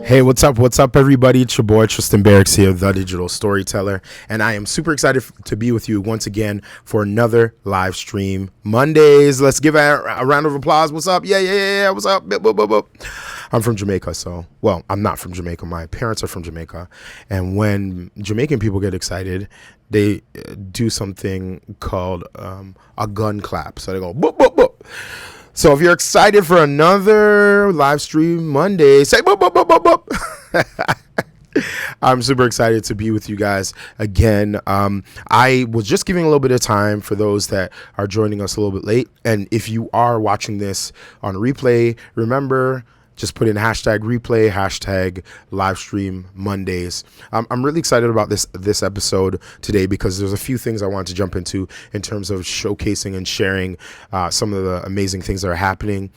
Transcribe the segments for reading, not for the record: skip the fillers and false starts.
Hey, what's up? What's up, everybody? It's your boy Tristan Barracks here, the digital storyteller, and I am super excited to be with you once again for another live stream Mondays. Let's give a round of applause. What's up? Yeah. What's up? I'm from Jamaica, well, I'm not from Jamaica. My parents are from Jamaica, and when Jamaican people get excited, they do something called a gun clap. So they go boop boop boop. So if you're excited for another live stream Monday, say boop, boop, boop, boop, boop. I'm super excited to be with you guys again. I was just giving a little bit of time for those that are joining us a little bit late. And if you are watching this on replay, remember, just put in hashtag replay, hashtag live stream Mondays. I'm really excited about this episode today because there's a few things I want to jump into in terms of showcasing and sharing some of the amazing things that are happening,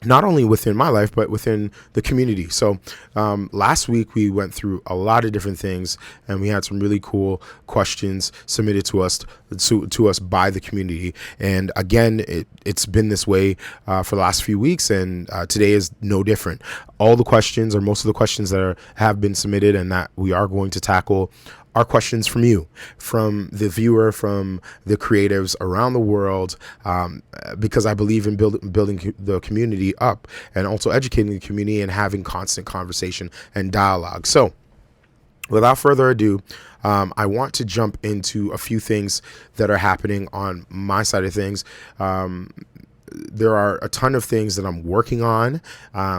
not only within my life, but within the community. So last week we went through a lot of different things, and we had some really cool questions submitted to us by the community. And again, it's been this way for the last few weeks, and today is no different. All the questions, or most of the questions that have been submitted and that we are going to tackle, are questions from you, from the viewer, from the creatives around the world, because I believe in building the community up and also educating the community and having constant conversation and dialogue. So without further ado, I want to jump into a few things that are happening on my side of things. There are a ton of things that I'm working on.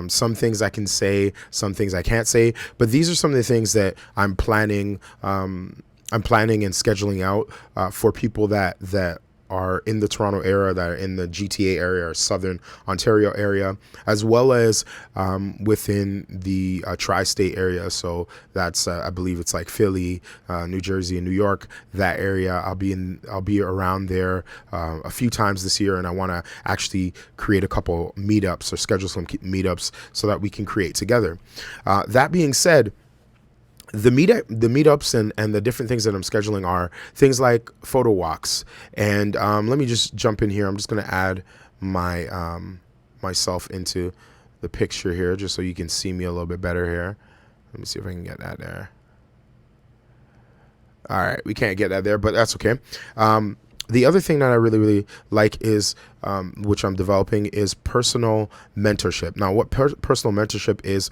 Some things I can say, some things I can't say, but these are some of the things that I'm planning and scheduling out for people that are in the Toronto area, that are in the GTA area or Southern Ontario area, as well as within the tri-state area. So that's I believe it's like Philly, New Jersey, and New York. That area, I'll be around there a few times this year, and I want to actually create a couple meetups or schedule some meetups so that we can create together. That being said, the meetups and the different things that I'm scheduling are things like photo walks. And let me just jump in here. I'm just going to add my myself into the picture here just so you can see me a little bit better here. Let me see if I can get that there. All right, we can't get that there, but that's okay. The other thing that I really like is, which I'm developing, is personal mentorship. Now, what personal mentorship is,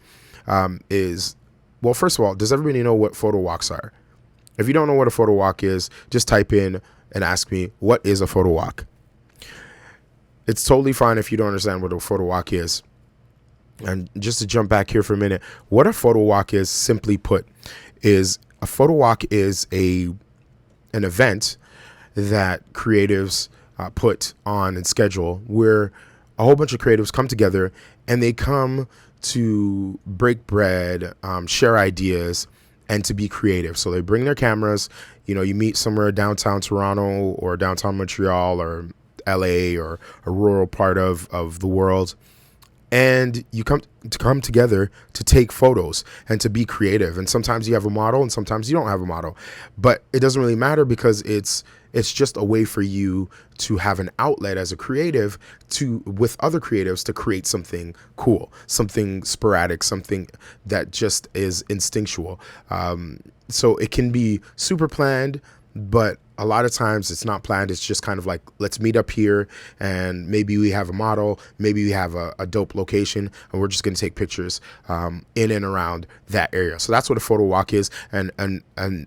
well, first of all, does everybody know what photo walks are? If you don't know what a photo walk is, just type in and ask me, what is a photo walk? It's totally fine if you don't understand what a photo walk is. And just to jump back here for a minute, what a photo walk is, simply put, is a photo walk is an event that creatives put on and schedule, where a whole bunch of creatives come together and they come to break bread, share ideas, and to be creative. So they bring their cameras. You meet somewhere downtown Toronto or downtown Montreal or LA or a rural part of the world, and you come together to take photos and to be creative. And sometimes you have a model and sometimes you don't have a model, but it doesn't really matter, because it's just a way for you to have an outlet as a creative with other creatives to create something cool, something sporadic, something that just is instinctual. So it can be super planned, but a lot of times it's not planned. It's just kind of like, let's meet up here, and maybe we have a model, maybe we have a dope location, and we're just going to take pictures in and around that area. So that's what a photo walk is. And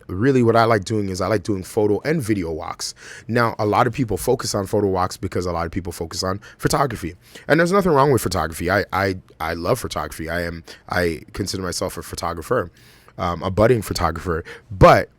really what I like doing is I like doing photo and video walks. Now, a lot of people focus on photo walks because a lot of people focus on photography, and there's nothing wrong with photography. I love photography. I consider myself a photographer, a budding photographer, but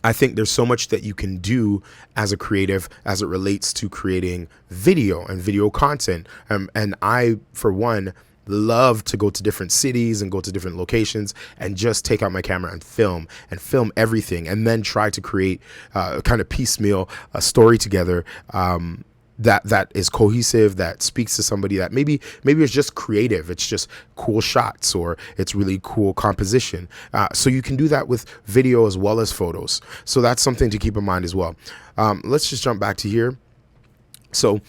I think there's so much that you can do as a creative as it relates to creating video and video content. And I, for one, love to go to different cities and go to different locations and just take out my camera and film everything, and then try to create kind of piecemeal a story together that is cohesive, that speaks to somebody, that maybe it's just creative, it's just cool shots, or it's really cool composition. So you can do that with video as well as photos. So that's something to keep in mind as well. Let's just jump back to here. So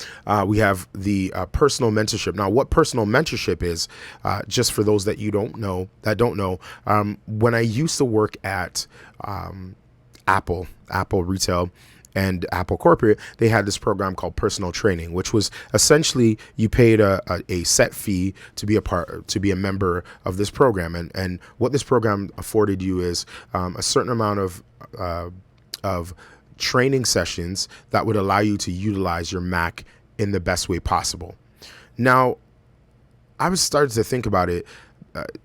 we have the personal mentorship. Now, what personal mentorship is, just for those that don't know, when I used to work at Apple Retail and Apple Corporate, they had this program called personal training, which was essentially you paid a set fee to be a member of this program. And what this program afforded you is a certain amount of training sessions that would allow you to utilize your Mac in the best way possible. Now, I was starting to think about it.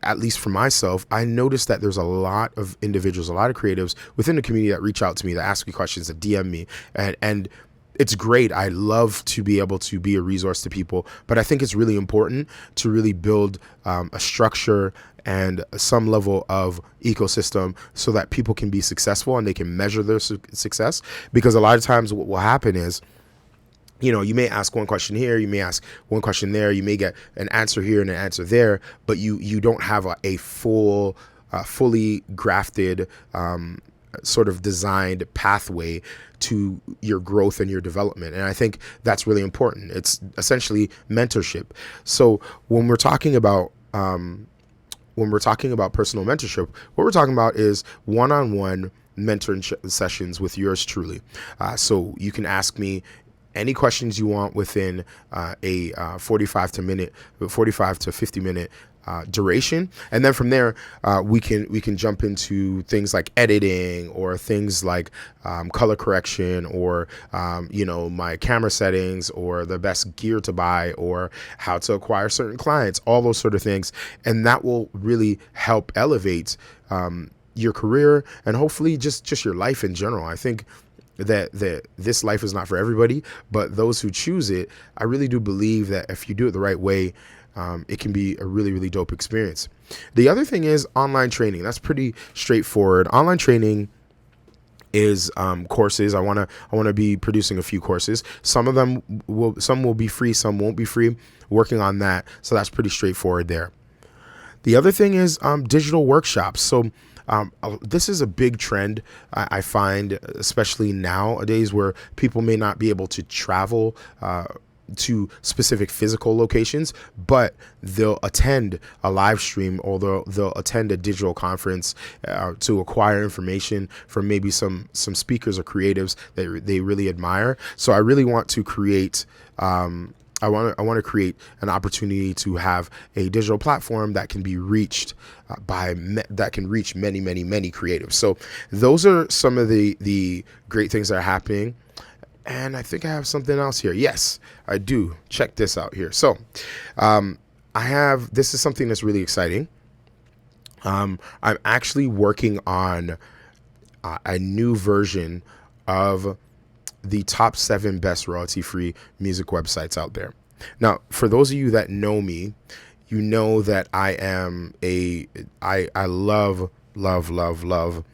At least for myself, I noticed that there's a lot of individuals, a lot of creatives within the community that reach out to me, that ask me questions, that DM me, and it's great. I love to be able to be a resource to people, but I think it's really important to really build a structure and some level of ecosystem so that people can be successful and they can measure their success. Because a lot of times what will happen is, you may ask one question here, you may ask one question there, you may get an answer here and an answer there, but you don't have a fully grafted, sort of designed pathway to your growth and your development. And I think that's really important. It's essentially mentorship. So when we're talking about personal mentorship, what we're talking about is one-on-one mentoring sessions with yours truly. So you can ask me any questions you want within a 45 to 50 minute duration, and then from there we can jump into things like editing, or things like color correction, or my camera settings, or the best gear to buy, or how to acquire certain clients, all those sort of things. And that will really help elevate your career, and hopefully just your life in general. I think that this life is not for everybody, but those who choose it, I really do believe that if you do it the right way, it can be a really, really dope experience. The other thing is online training. That's pretty straightforward. Online training is courses. I want to be producing a few courses. Some will be free, some won't be free. Working on that. So that's pretty straightforward there. The other thing is digital workshops. So this is a big trend I find, especially nowadays, where people may not be able to travel to specific physical locations, but they'll attend a live stream, or they'll attend a digital conference to acquire information from maybe some speakers or creatives that they really admire. So I really want to create I want to create an opportunity to have a digital platform that can be reached that can reach many, many, many creatives. So those are some of the great things that are happening. And I think I have something else here. Yes, I do. Check this out here. So this is something that's really exciting. I'm actually working on a new version of the top 7 best royalty-free music websites out there. Now, for those of you that know me, you know that I love, love, love, love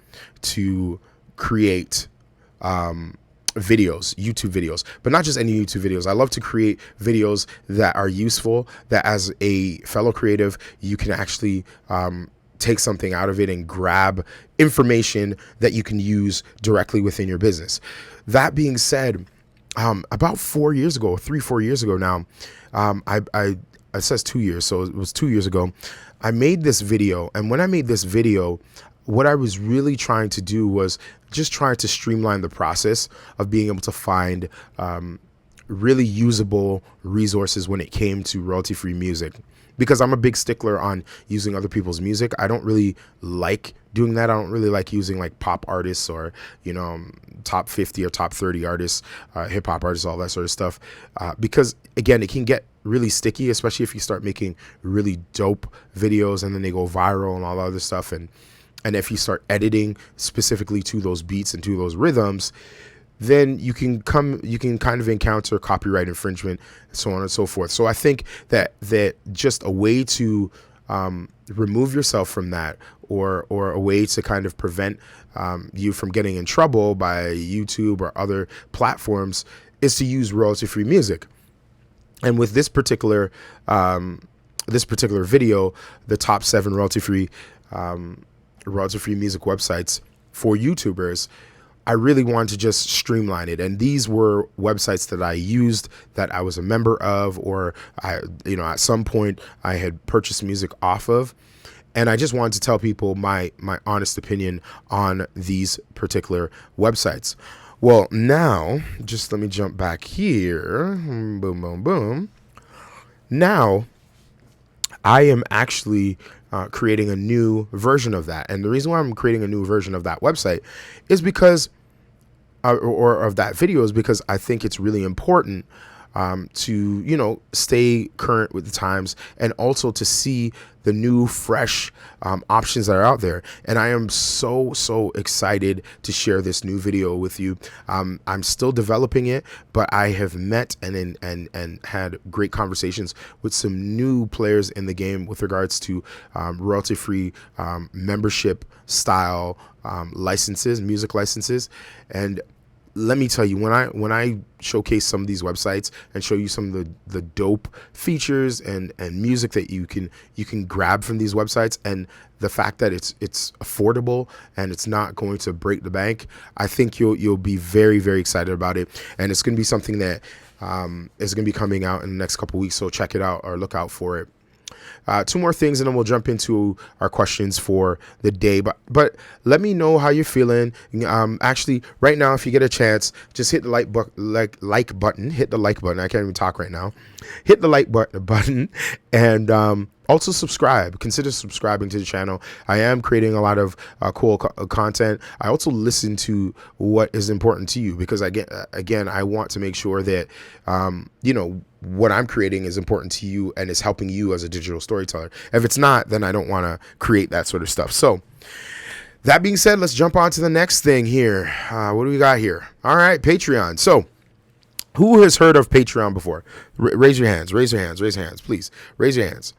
to create videos, YouTube videos, but not just any YouTube videos. I love to create videos that are useful, that as a fellow creative, you can actually take something out of it and grab information that you can use directly within your business. That being said, about 4 years ago, 3-4 years ago now, it says 2 years, so it was 2 years ago, I made this video. And when I made this video, what I was really trying to do was just try to streamline the process of being able to find really usable resources when it came to royalty-free music. Because I'm a big stickler on using other people's music. I don't really like doing that. I don't really like using like pop artists or, top 50 or top 30 artists, hip hop artists, all that sort of stuff. Because again, it can get really sticky, especially if you start making really dope videos and then they go viral and all that other stuff. And if you start editing specifically to those beats and to those rhythms, then you can kind of encounter copyright infringement, so on and so forth. So I think that just a way to remove yourself from that, or a way to kind of prevent you from getting in trouble by YouTube or other platforms, is to use royalty-free music. And with this particular video, the top 7 royalty-free music websites for YouTubers, I really wanted to just streamline it. And these were websites that I used, that I was a member of, or at some point I had purchased music off of. And I just wanted to tell people my honest opinion on these particular websites. Well, now, just let me jump back here. Boom, boom, boom. Now, I am actually creating a new version of that. And the reason why I'm creating a new version of that website is because, or of that video, is because I think it's really important to, stay current with the times, and also to see the new, fresh options that are out there. And I am so excited to share this new video with you. I'm still developing it, but I have met and had great conversations with some new players in the game with regards to royalty-free membership style licenses, music licenses. And let me tell you, when I showcase some of these websites and show you some of the dope features and music that you can grab from these websites, and the fact that it's affordable and it's not going to break the bank, I think you'll be very, very excited about it. And it's going to be something that is going to be coming out in the next couple weeks. So check it out, or look out for it. 2 more things, and then we'll jump into our questions for the day. But let me know how you're feeling. Actually, right now, if you get a chance, just hit the like button. Hit the like button. I can't even talk right now. Hit the like button, and also subscribe. Consider subscribing to the channel. I am creating a lot of cool content. I also listen to what is important to you, because again, I want to make sure that what I'm creating is important to you and is helping you as a digital storyteller. If it's not, then I don't want to create that sort of stuff. So that being said, let's jump on to the next thing here. What do we got here? All right, Patreon. So who has heard of Patreon before? Raise your hands, please. Raise your hands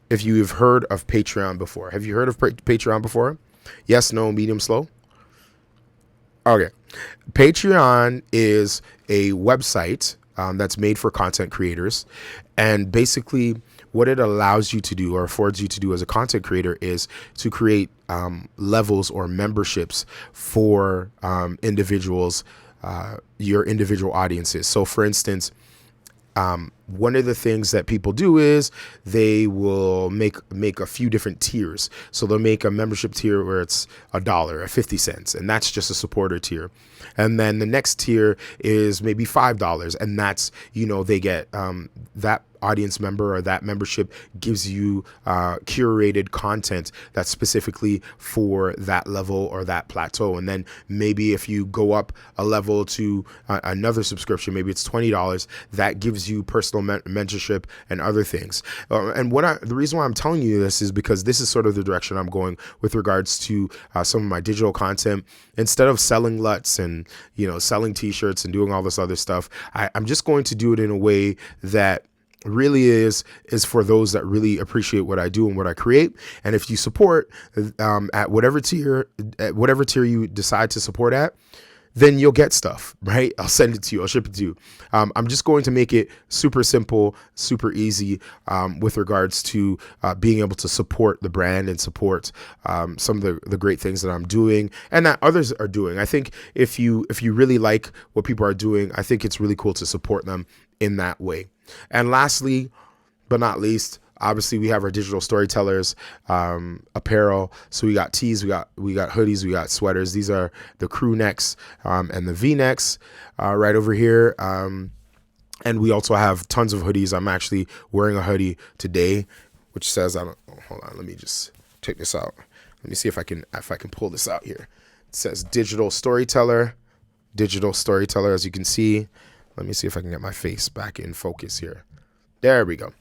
if you've heard of Patreon before. Have you heard of Patreon before? Yes, no, medium, slow? Okay. Patreon is a website that's made for content creators. And basically what it allows you to do, or affords you to do as a content creator, is to create levels or memberships for individuals, your individual audiences. So for instance, one of the things that people do is they will make a few different tiers. So they'll make a membership tier where it's $1 or 50 cents, and that's just a supporter tier. And then the next tier is maybe $5, and that's, they get that audience member, or that membership gives you curated content that's specifically for that level or that plateau. And then maybe if you go up a level to another subscription, maybe it's $20, that gives you personal mentorship and other things. And the reason why I'm telling you this is because this is sort of the direction I'm going with regards to some of my digital content. Instead of selling LUTs and selling t-shirts and doing all this other stuff, I'm just going to do it in a way that really is for those that really appreciate what I do and what I create. And if you support at whatever tier you decide to support at, then you'll get stuff, right? I'll send it to you. I'll ship it to you. I'm just going to make it super simple, super easy with regards to being able to support the brand and support some of the great things that I'm doing and that others are doing. I think if you really like what people are doing, I think it's really cool to support them in that way. And lastly, but not least, obviously we have our digital storytellers apparel. So we got tees, we got hoodies, we got sweaters. These are the crew necks and the V necks right over here. And we also have tons of hoodies. I'm actually wearing a hoodie today, which says, hold on, let me just check this out. Let me see if I can pull this out here. It says digital storyteller, as you can see. Let me see if I can get my face back in focus here. There we go.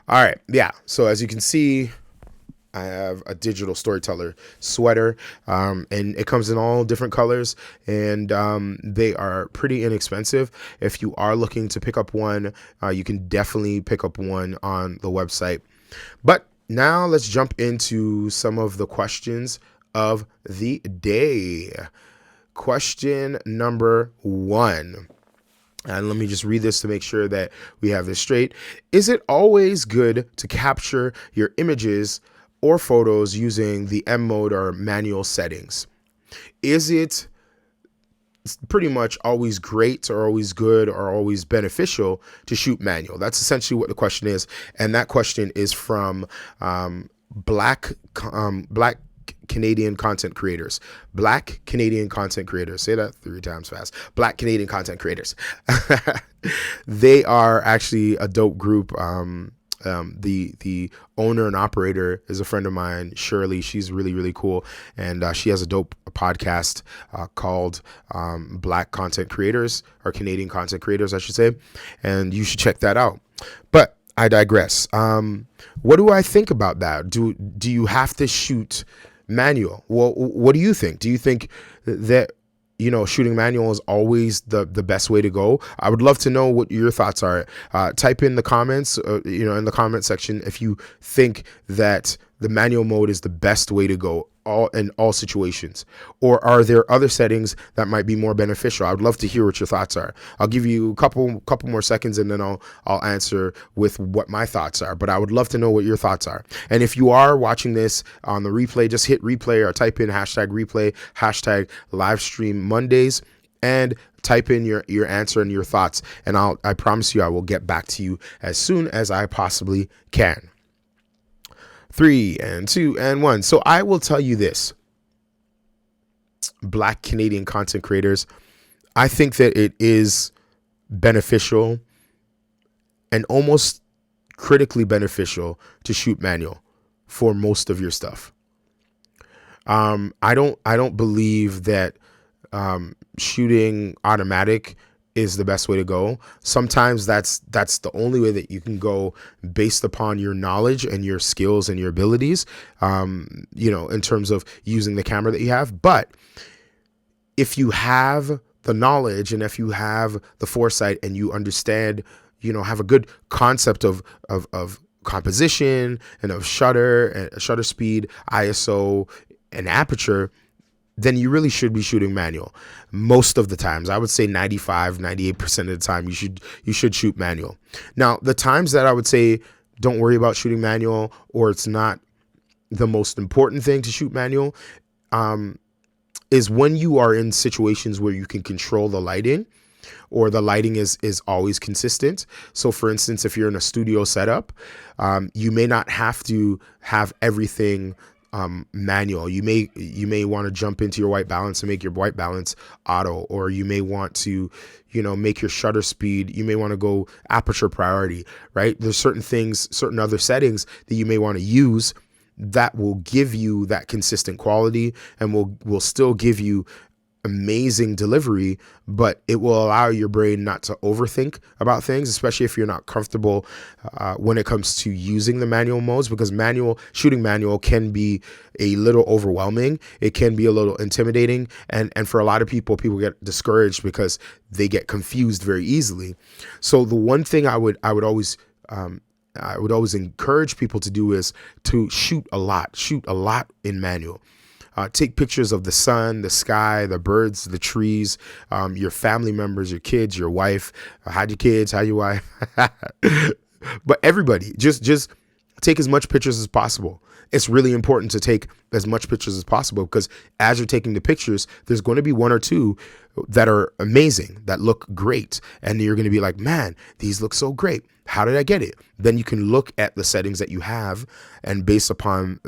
All right. Yeah. So as you can see, I have a digital storyteller sweater, and it comes in all different colors, and they are pretty inexpensive. If you are looking to pick up one, you can definitely pick up one on the website. But now let's jump into some of the questions of the day. Question number 1. And let me just read this to make sure that we have this straight. Is it always good to capture your images or photos using the M mode or manual settings? Is it pretty much always great or always good or always beneficial to shoot manual? That's essentially what the question is. And that question is from Black Canadian content creators. Black Canadian content creators. Say that 3 times fast. Black Canadian content creators. They are actually a dope group. The owner and operator is a friend of mine, Shirley. She's really, really cool. And she has a dope podcast called Black Content Creators, or Canadian Content Creators, I should say. And you should check that out. But I digress. What do I think about that? Do you have to shoot manual? Well, what do you think? Do you think that, shooting manual is always the best way to go? I would love to know what your thoughts are. Type in the comments, in the comment section, if you think that the manual mode is the best way to go in all situations, or are there other settings that might be more beneficial? I would love to hear what your thoughts are. I'll give you a couple more seconds, and then I'll answer with what my thoughts are. But I would love to know what your thoughts are. And if you are watching this on the replay, just hit replay or type in #replay, #livestream Mondays, and type in your answer and your thoughts. And I promise you, I will get back to you as soon as I possibly can. 3 and 2 and 1. So I will tell you this, Black Canadian content creators, I think that it is beneficial and almost critically beneficial to shoot manual for most of your stuff. I don't believe that shooting automatic is the best way to go. Sometimes that's the only way that you can go based upon your knowledge and your skills and your abilities, in terms of using the camera that you have. But if you have the knowledge and if you have the foresight and you understand, have a good concept of composition and of shutter speed, ISO, and aperture, then you really should be shooting manual. Most of the times, I would say 98% of the time, you should shoot manual. Now, the times that I would say don't worry about shooting manual, or it's not the most important thing to shoot manual, is when you are in situations where you can control the lighting, or the lighting is always consistent. So for instance, if you're in a studio setup, you may not have to have everything manual. You may want to jump into your white balance and make your white balance auto, or you may want to, make your shutter speed. You may want to go aperture priority, right? There's certain other settings that you may want to use that will give you that consistent quality and will still give you amazing delivery, but it will allow your brain not to overthink about things, especially if you're not comfortable when it comes to using the manual modes, because shooting manual can be a little overwhelming. It can be a little intimidating. And for a lot of people get discouraged because they get confused very easily. So the one thing I would always encourage people to do is to shoot a lot in manual. Take pictures of the sun, the sky, the birds, the trees, your family members, your kids, your wife. How'd your kids? How your wife? But everybody, just take as much pictures as possible. It's really important to take as much pictures as possible, because as you're taking the pictures, there's going to be one or two that are amazing, that look great. And you're going to be like, man, these look so great. How did I get it? Then you can look at the settings that you have, and based upon,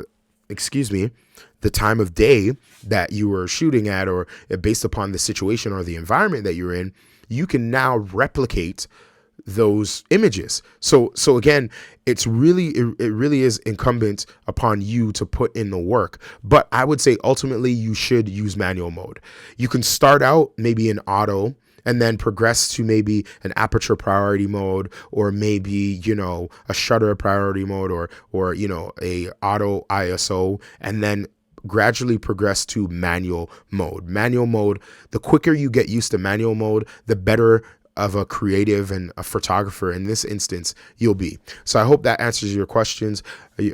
the time of day that you were shooting at, or based upon the situation or the environment that you're in, you can now replicate those images. So again, it really is incumbent upon you to put in the work. But I would say ultimately you should use manual mode. You can start out maybe in auto, and then progress to maybe an aperture priority mode, or maybe, a shutter priority mode, or a auto ISO, and then gradually progress to manual mode. Manual mode, the quicker you get used to manual mode, the better of a creative and a photographer in this instance you'll be. So I hope that answers your questions,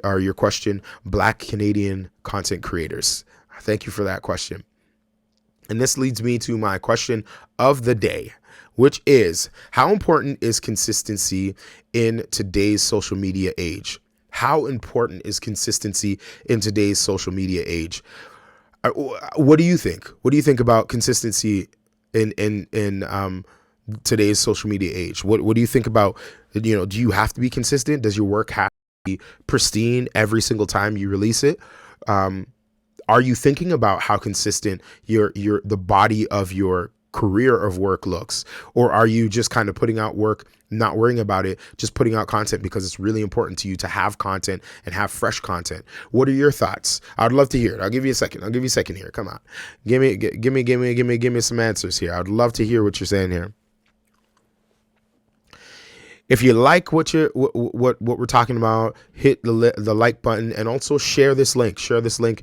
or your question, Black Canadian content creators. Thank you for that question. And this leads me to my question of the day, which is, how important is consistency in today's social media age? How important is consistency in today's social media age? What do you think? What do you think about consistency in today's social media age? What do you think about, do you have to be consistent? Does your work have to be pristine every single time you release it? Are you thinking about how consistent the body of your career of work looks? Or are you just kind of putting out work, not worrying about it, just putting out content because it's really important to you to have content and have fresh content? What are your thoughts? I'd love to hear it. I'll give you a second here. Come on. Give me some answers here. I'd love to hear what you're saying here. If you like what we're talking about, hit the like button, and also share this link. Share this link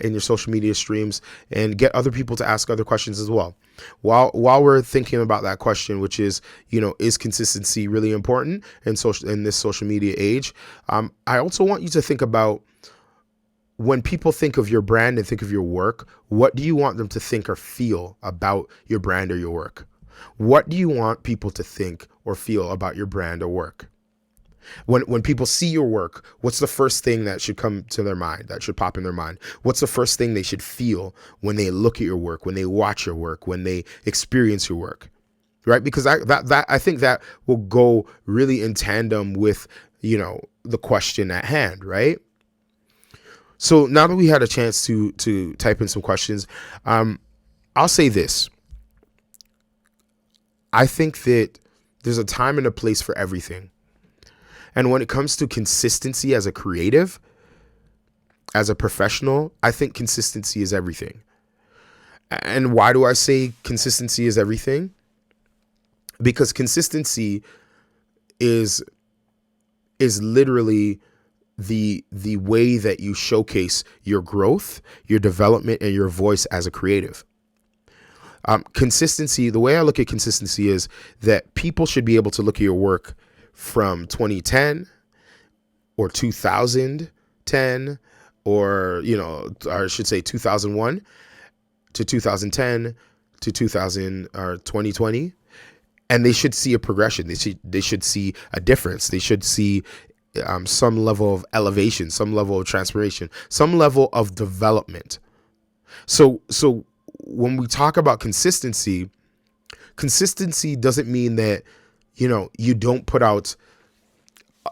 in your social media streams, and get other people to ask other questions as well. While we're thinking about that question, which is, is consistency really important in this social media age? I also want you to think about, when people think of your brand and think of your work, what do you want them to think or feel about your brand or your work? What do you want people to think or feel about your brand or work? When people see your work, what's the first thing that should come to their mind, that should pop in their mind? What's the first thing they should feel when they look at your work, when they watch your work, when they experience your work? Right? Because I think that will go really in tandem with, the question at hand, right? So now that we had a chance to type in some questions, I'll say this. I think that there's a time and a place for everything. And when it comes to consistency as a creative, as a professional, I think consistency is everything. And why do I say consistency is everything? Because consistency is literally the way that you showcase your growth, your development, and your voice as a creative. Consistency, the way I look at consistency is that people should be able to look at your work from 2010 or 2010, or, I should say 2001 to 2010 to 2020. And they should see a progression. They should see a difference. They should see some level of elevation, some level of transformation, some level of development. So when we talk about consistency doesn't mean that, you don't put out,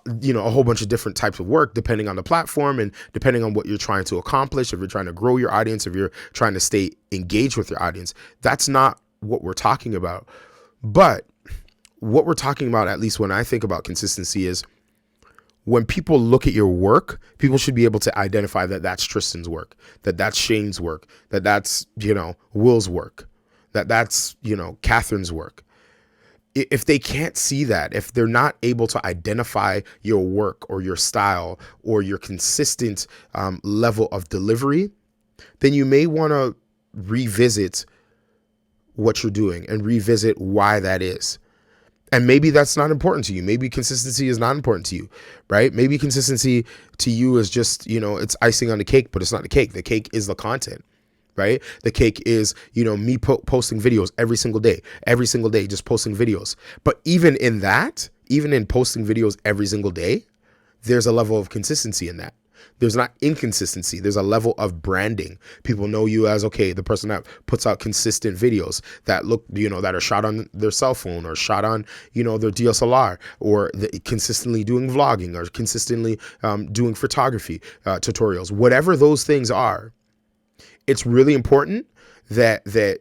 a whole bunch of different types of work depending on the platform and depending on what you're trying to accomplish. If you're trying to grow your audience, if you're trying to stay engaged with your audience, that's not what we're talking about. But what we're talking about, at least when I think about consistency, is when people look at your work, people should be able to identify that that's Tristan's work, that that's Shane's work, that that's, Will's work, that that's, Catherine's work. If they can't see that, if they're not able to identify your work or your style or your consistent level of delivery, then you may want to revisit what you're doing and revisit why that is. And maybe that's not important to you. Maybe consistency is not important to you, right? Maybe consistency to you is just, it's icing on the cake, but it's not the cake. The cake is the content, right? The cake is, me posting videos every single day, just posting videos. But even in posting videos every single day, there's a level of consistency in that. There's not inconsistency. There's a level of branding. People know you as, okay, the person that puts out consistent videos that look, that are shot on their cell phone or shot on, their DSLR, or consistently doing vlogging or consistently doing photography tutorials, whatever those things are. It's really important that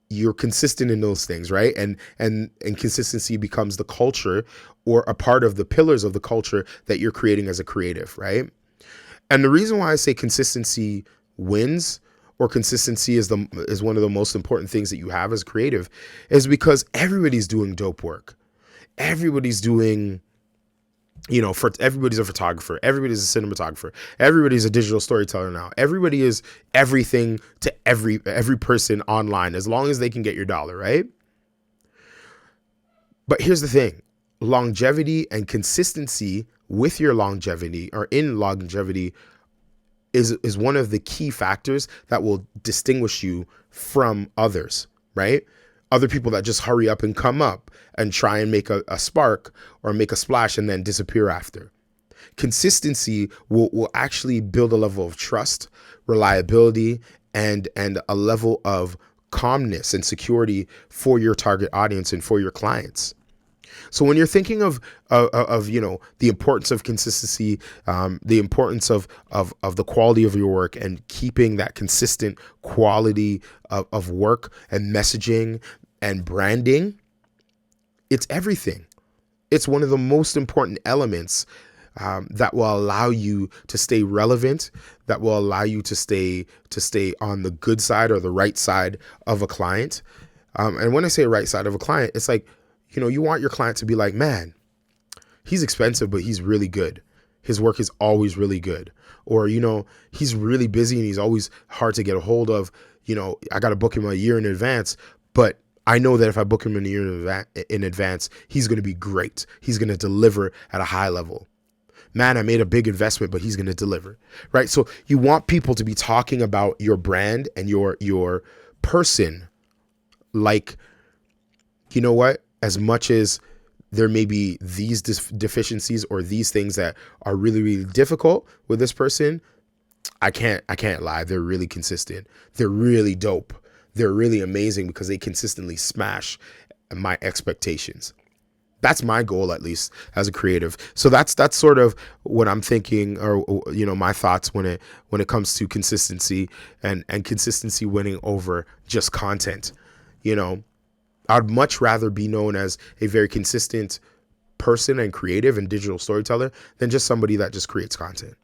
you're consistent in those things, right? And consistency becomes the culture or a part of the pillars of the culture that you're creating as a creative, right? And the reason why I say consistency wins, or consistency is one of the most important things that you have as creative, is because everybody's doing dope work. Everybody's doing, everybody's a photographer. Everybody's a cinematographer. Everybody's a digital storyteller now. Everybody is everything to every person online, as long as they can get your dollar, right? But here's the thing. Longevity and consistency with your longevity, or in longevity, is one of the key factors that will distinguish you from others, right? Other people that just hurry up and come up and try and make a spark or make a splash and then disappear after. Consistency will actually build a level of trust, reliability, and a level of calmness and security for your target audience and for your clients. So when you're thinking of the importance of consistency, the importance of the quality of your work and keeping that consistent quality of work and messaging and branding, it's everything. It's one of the most important elements that will allow you to stay relevant, that will allow you to stay on the good side or the right side of a client. And when I say right side of a client, it's like, you want your client to be like, man, he's expensive, but he's really good. His work is always really good. Or, he's really busy and he's always hard to get a hold of. I got to book him a year in advance, but I know that if I book him in a year in advance, he's going to be great. He's going to deliver at a high level. Man, I made a big investment, but he's going to deliver, right? So you want people to be talking about your brand and your person like, you know what? As much as there may be these deficiencies or these things that are really, really difficult with this person, I can't lie. They're really consistent. They're really dope. They're really amazing because they consistently smash my expectations. That's my goal, at least as a creative. So that's sort of what I'm thinking, or my thoughts when it comes to consistency and consistency winning over just content. I'd much rather be known as a very consistent person and creative and digital storyteller than just somebody that just creates content.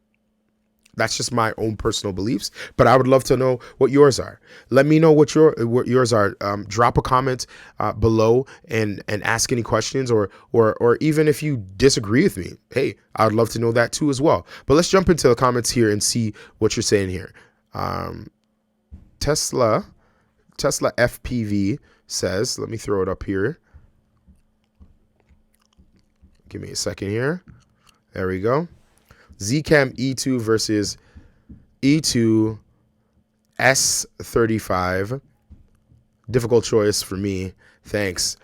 That's just my own personal beliefs, but I would love to know what yours are. Let me know what yours are. Drop a comment below and ask any questions, or even if you disagree with me, hey, I would love to know that too as well. But let's jump into the comments here and see what you're saying here. Tesla FPV says, let me throw it up here. Give me a second here. There we go. ZCam E2 versus E2 S35. Difficult choice for me. Thanks.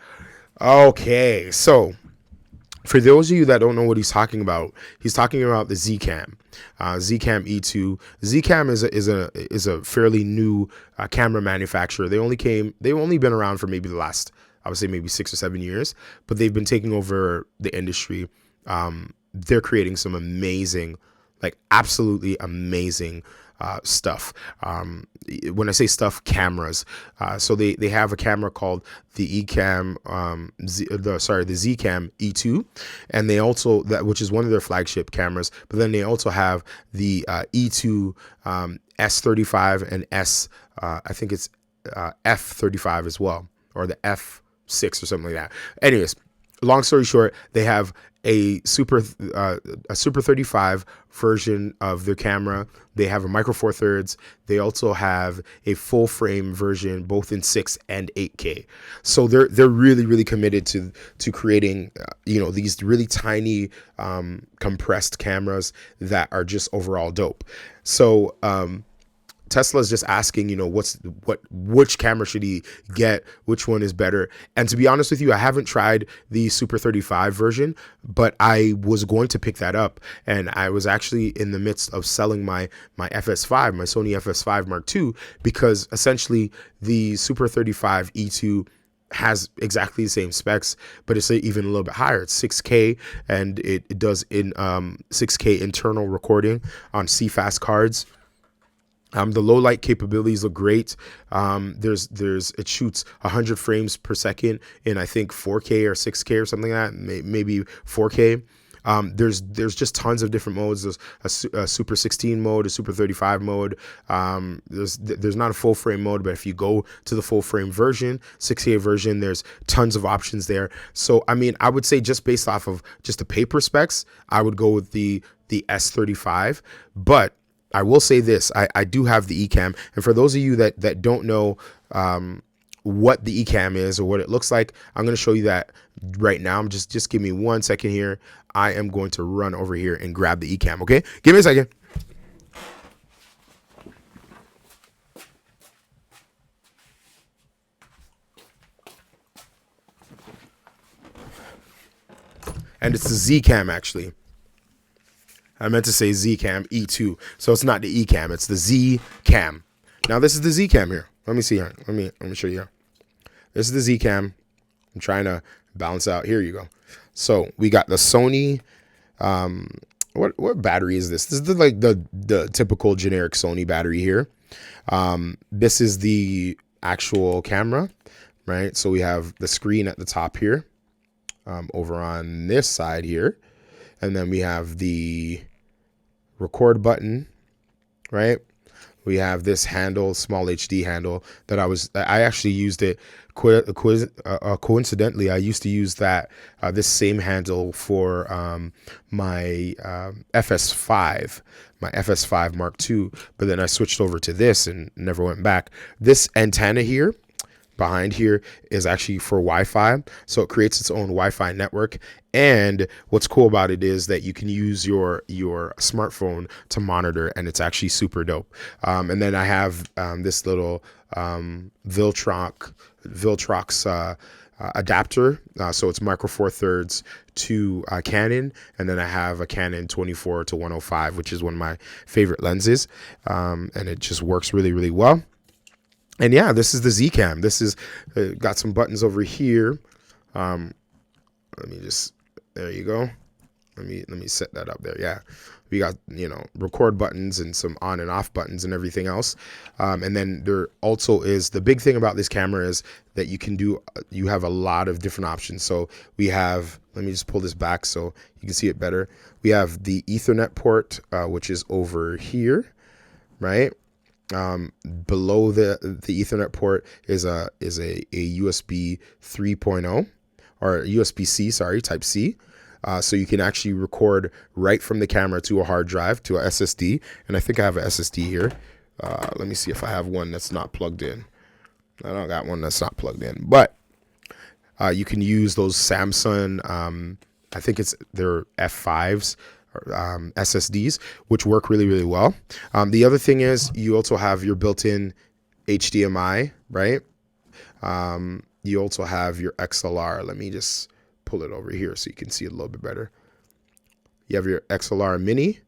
Okay, so for those of you that don't know what he's talking about the ZCam. ZCam E2. ZCam is a fairly new camera manufacturer. They've only been around for maybe the last, I would say maybe 6 or 7 years, but they've been taking over the industry. They're creating some amazing, like absolutely amazing stuff. When I say stuff, cameras. So they have a camera called the Ecamm, the ZCam E2, and they also which is one of their flagship cameras. But then they also have the E2 S35 and I think it's F35 as well, or the F6 or something like that. Anyways, long story short, they have a Super 35 version of their camera. They have a micro four thirds. They also have a full frame version, both in 6 and 8K. So they're really committed to creating these really tiny compressed cameras that are just overall dope. So Tesla's just asking, which camera should he get? Which one is better? And to be honest with you, I haven't tried the Super 35 version, but I was going to pick that up. And I was actually in the midst of selling my FS5, my Sony FS5 Mark II, because essentially the Super 35 E2 has exactly the same specs, but it's even a little bit higher. It's 6K, and it does 6K internal recording on CFast cards. The low light capabilities look great. It shoots 100 frames per second in, I think, 4K or 6K or something like that, maybe 4K. There's just tons of different modes. There's a Super 16 mode, a Super 35 mode. There's not a full frame mode, but if you go to the full frame version, 6K version, there's tons of options there. So, I mean, I would say just based off of just the paper specs, I would go with the S35, but I will say this, I do have the Ecamm, and for those of you that don't know what the Ecamm is or what it looks like, I'm going to show you that right now. Just give me 1 second here. I am going to run over here and grab the Ecamm, okay? Give me a second. And it's the ZCam, actually. I meant to say ZCam E2, so it's not the Ecamm, it's the ZCam. Now this is the ZCam here. Let me see here. Let me show you here. This is the ZCam. I'm trying to balance out. Here you go. So we got the Sony. What battery is this? This is the typical generic Sony battery here. This is the actual camera, right? So we have the screen at the top here, over on this side here. And then we have the record button, right? We have this handle, small HD handle that I actually used it. Coincidentally, I used to use this same handle for my FS5, my FS5 Mark II, but then I switched over to this and never went back. This antenna here, behind here, is actually for Wi-Fi, so it creates its own Wi-Fi network. And what's cool about it is that you can use your smartphone to monitor, and it's actually super dope. And then I have this little Viltrox adapter, so it's micro four thirds to Canon, and then I have a Canon 24 to 105, which is one of my favorite lenses, and it just works really well. And yeah, this is the ZCam. This is got some buttons over here. Let me just, there you go. Let me set that up there. Yeah, we got, record buttons and some on and off buttons and everything else. And then there also is, the big thing about this camera is that you have a lot of different options. So we have, let me just pull this back so you can see it better. We have the Ethernet port, which is over here, right? Below the Ethernet port is a USB 3.0 or USB-C, sorry, type C. So you can actually record right from the camera to a hard drive, to a SSD. And I think I have a SSD here. Let me see if I have one that's not plugged in. I don't got one that's not plugged in, but you can use those Samsung, I think they're F5s, SSDs, which work really well. The other thing is you also have your built-in HDMI, right? You also have your XLR. Let me just pull it over here so you can see it a little bit better. You have your XLR mini,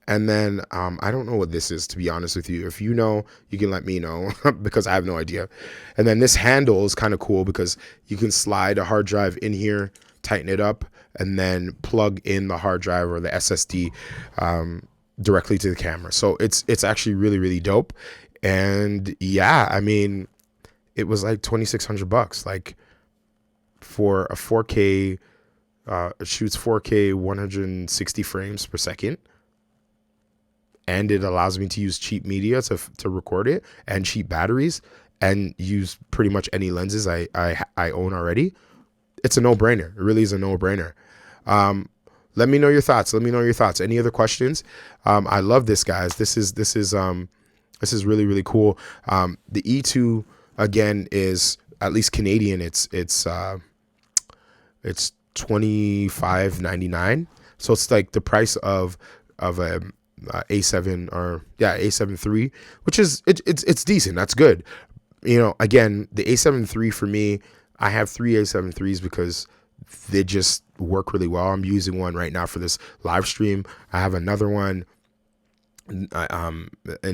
and then I don't know what this is, to be honest with you. If you know, you can let me know because I have no idea. And then this handle is kind of cool because you can slide a hard drive in here, tighten it up, and then plug in the hard drive or the SSD directly to the camera. So it's actually really, really dope. And yeah, I mean, it was like $2,600, like for a 4K, it shoots 4K 160 frames per second. And it allows me to use cheap media to record it, and cheap batteries, and use pretty much any lenses I own already. It's a no-brainer. It really is a no-brainer. Let me know your thoughts. Any other questions? I love this, guys. This is really, really cool. The E2 again is, at least Canadian, it's $25.99. So it's like the price of a A7 A7 III, which is it's decent. That's good. You know, again, the A7 III for me, I have 3 A7 IIIs because they just work really well. I'm using one right now for this live stream. I have another one in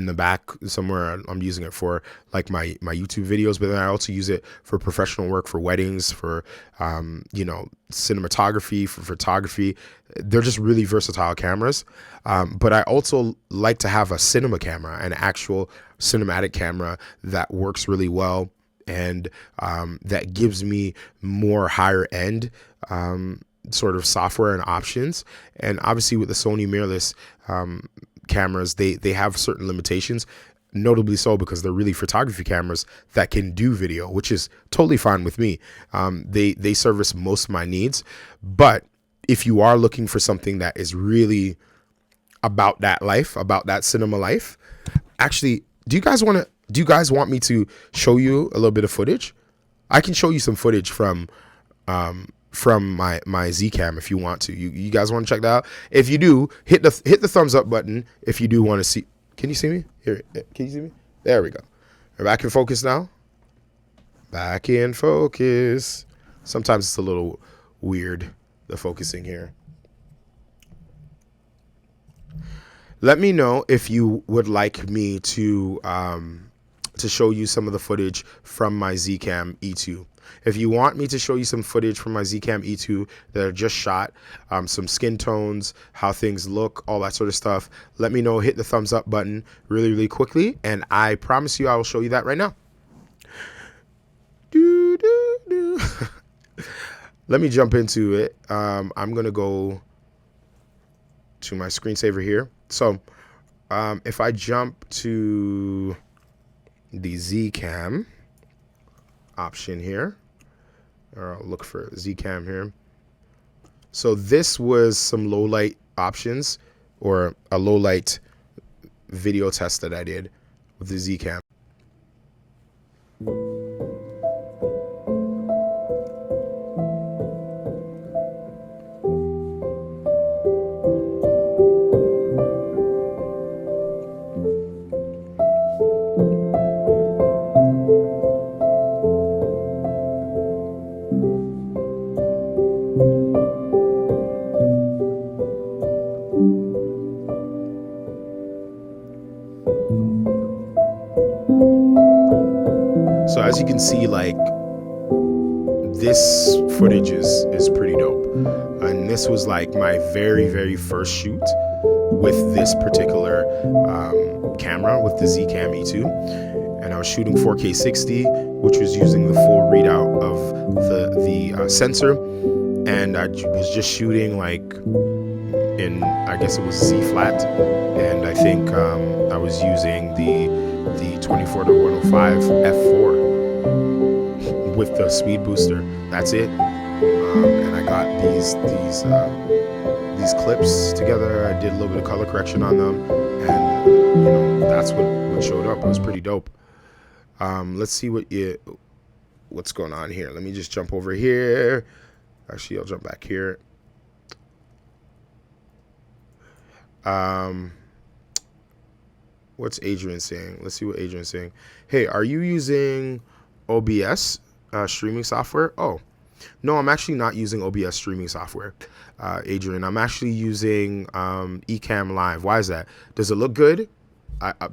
the back somewhere. I'm using it for like my YouTube videos, but then I also use it for professional work, for weddings, for cinematography, for photography. They're just really versatile cameras. But I also like to have a cinema camera, an actual cinematic camera that works really well, and that gives me more higher end sort of software and options. And obviously with the Sony mirrorless cameras, they have certain limitations, notably so because they're really photography cameras that can do video, which is totally fine with me. They service most of my needs. But if you are looking for something that is really about that life, about that cinema life, actually, do you guys want me to show you a little bit of footage? I can show you some footage from my ZCam if you want to. You guys want to check that out? If you do, hit the thumbs up button if you do want to see. Can you see me? Here, can you see me? There we go. We're back in focus now. Back in focus. Sometimes it's a little weird, the focusing here. Let me know if you would like me to show you some of the footage from my ZCam E2. If you want me to show you some footage from my ZCam E2 that are just shot, some skin tones, how things look, all that sort of stuff, let me know. Hit the thumbs up button really, really quickly, and I promise you I will show you that right now. Let me jump into it. I'm going to go to my screensaver here. So if I jump to the ZCam option here, or I'll look for ZCam here. So this was some low light options, or a low light video test that I did with the ZCam. So as you can see, like, this footage is pretty dope. And this was like my very, very first shoot with this particular camera, with the ZCam E2. And I was shooting 4K 60, which was using the full readout of the sensor. And I was just shooting like in, I guess it was Z flat. And I think I was using the 24-105 f4 with the speed booster. That's it. And I got these clips together. I did a little bit of color correction on them, and that's what showed up. It was pretty dope. Let's see what's going on here. Let me just jump over here. Actually, I'll jump back here. What's Adrian saying? Let's see what Adrian's saying. Hey, are you using OBS streaming software? Oh, no, I'm actually not using OBS streaming software, Adrian. I'm actually using Ecamm Live. Why is that? Does it look good?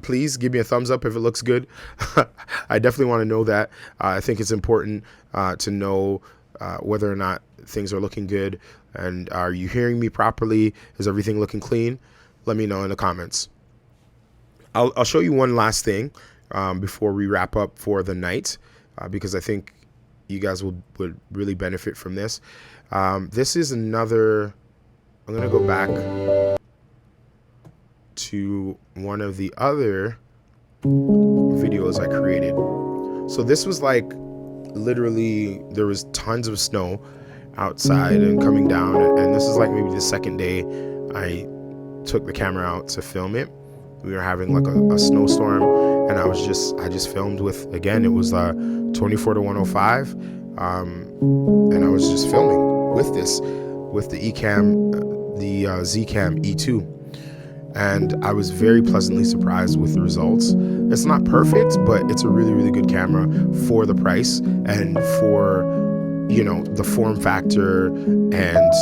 Please give me a thumbs up if it looks good. I definitely want to know that. I think it's important to know whether or not things are looking good. And are you hearing me properly? Is everything looking clean? let me know in the comments. I'll show you one last thing before we wrap up for the night, because I think you guys would really benefit from this. This is another. I'm gonna go back to one of the other videos I created. So this was like literally there was tons of snow outside and coming down, and this is like maybe the second day I took the camera out to film it. We were having like a snowstorm, and I just filmed with, again, it was 24 to 105, and I was just filming with the ZCam E2. And I was very pleasantly surprised with the results. It's not perfect, but it's a really, really good camera for the price and for, you know, the form factor and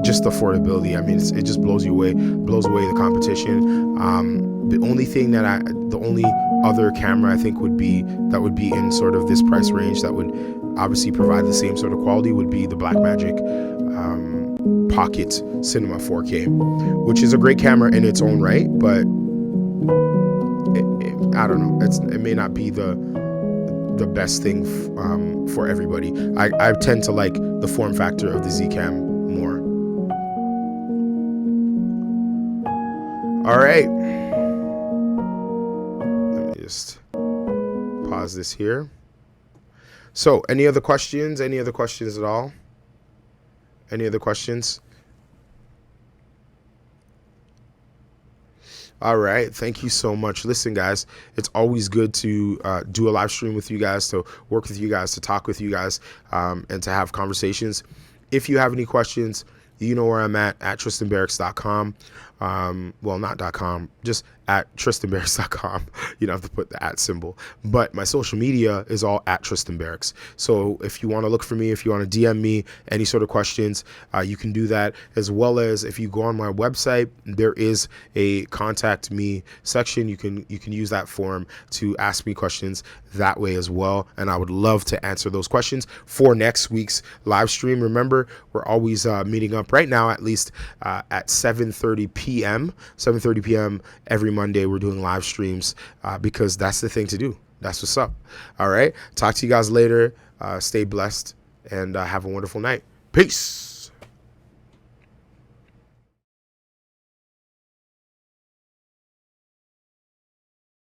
just the affordability. I mean, it just blows away the competition. The only other camera I think would be in sort of this price range that would obviously provide the same sort of quality would be the Blackmagic Pocket Cinema 4K, which is a great camera in its own right, but I don't know, it may not be the best thing for everybody. I tend to like the form factor of the ZCam more. All right, let me just pause this here. So any other questions at all? Any other questions? All right. Thank you so much. Listen, guys, it's always good to do a live stream with you guys, to work with you guys, to talk with you guys, and to have conversations. If you have any questions, you know where I'm at tristanbarracks.com. Well, not .com, just at tristanbarracks.com. You don't have to put the @ symbol. But my social media is all at Tristan Barracks. So if you want to look for me, if you want to DM me any sort of questions, you can do that. As well as if you go on my website, there is a contact me section. You can use that form to ask me questions that way as well. And I would love to answer those questions for next week's live stream. Remember, we're always meeting up right now, at least at 7:30 p.m. 7:30 p.m. every Monday. We're doing live streams because that's the thing to do. That's what's up. All right. Talk to you guys later. Stay blessed and have a wonderful night. Peace.